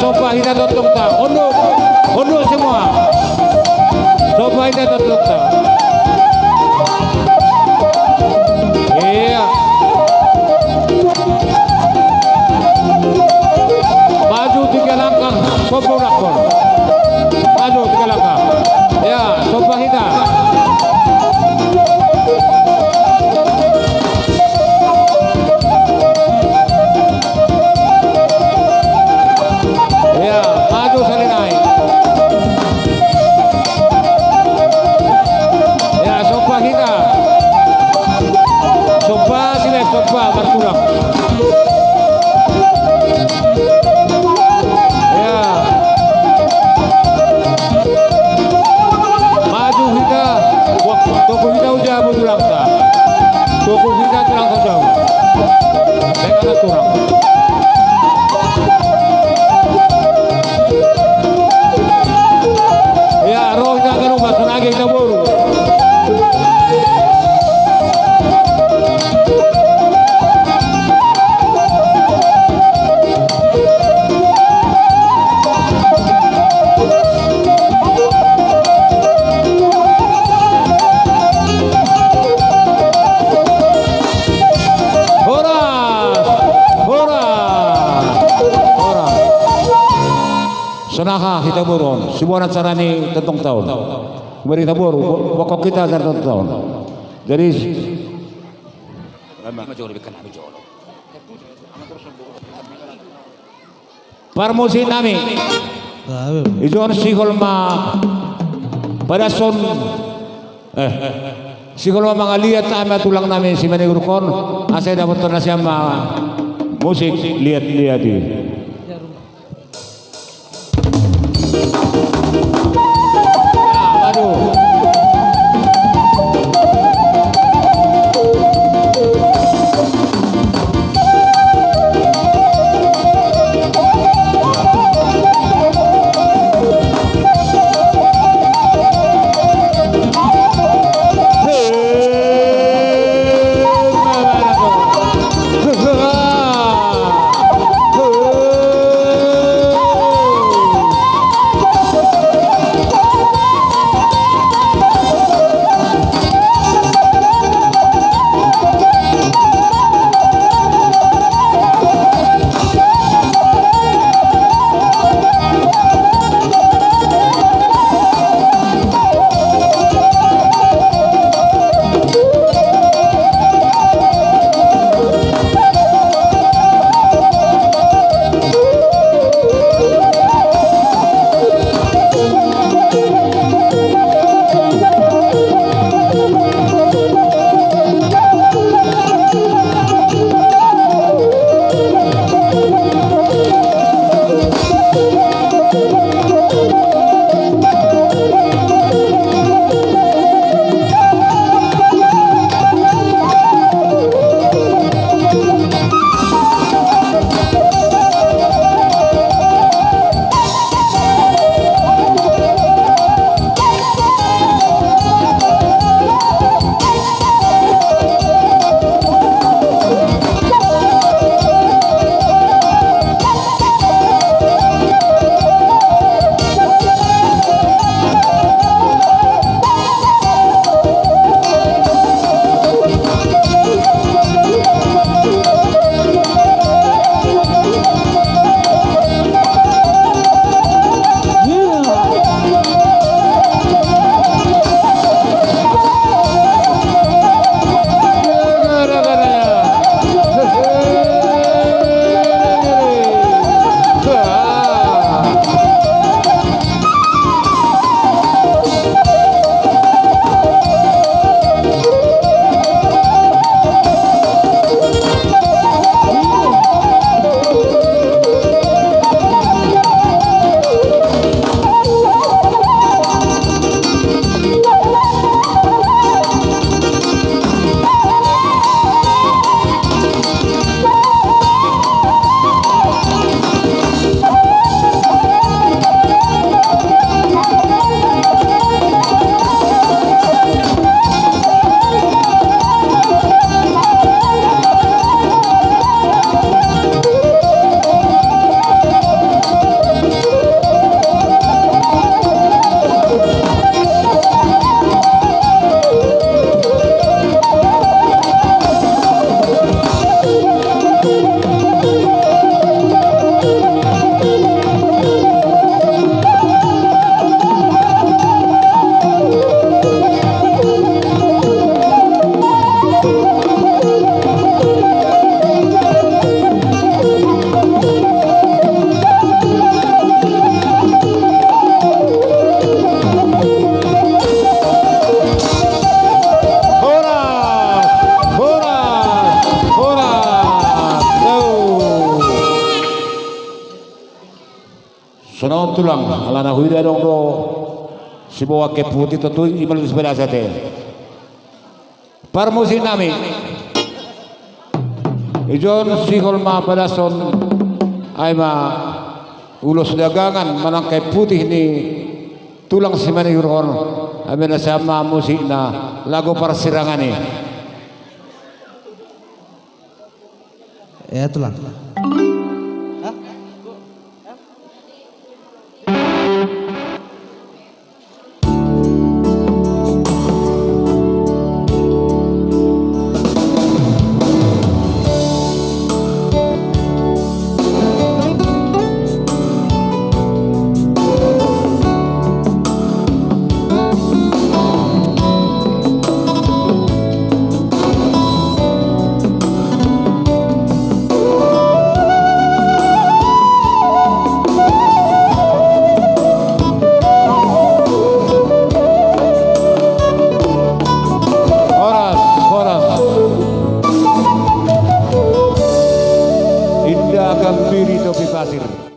Sofa kita tutup tak? Unduk semua. Sofa kita tutup tak? Iya. Maju 3 langkah, sofa rakor. Maju 3 langkah. Ya, sofa kita. Sofa berkurang. Ya. Maju kita. Toko kita udah berkurang tak? Toko kita kurang jauh. Dengan kurang. Ya, roh kita kan ubah senagi kita baru. Senaka kita buron, semua acara ini tentang tahun. Beri tabur, pokok kita tentang tahun. Jadi, parmusin nami, ijon sikolma pada son, sikolma mga lihat ama tulang namin si Manigurkon, asay dapat na siya musik lihat-lihat ini. Sono tulang alana huida dong do si bawa ke putih tu imal sebelah sate. Parmusi nami. Ijon sihol ma padason ay ma ulos dagangan manangkay putih ni tulang si manihurhon amin sama musik na lagu persirangan ni. Ya tulang. Indah Gambiri Topi Pasir.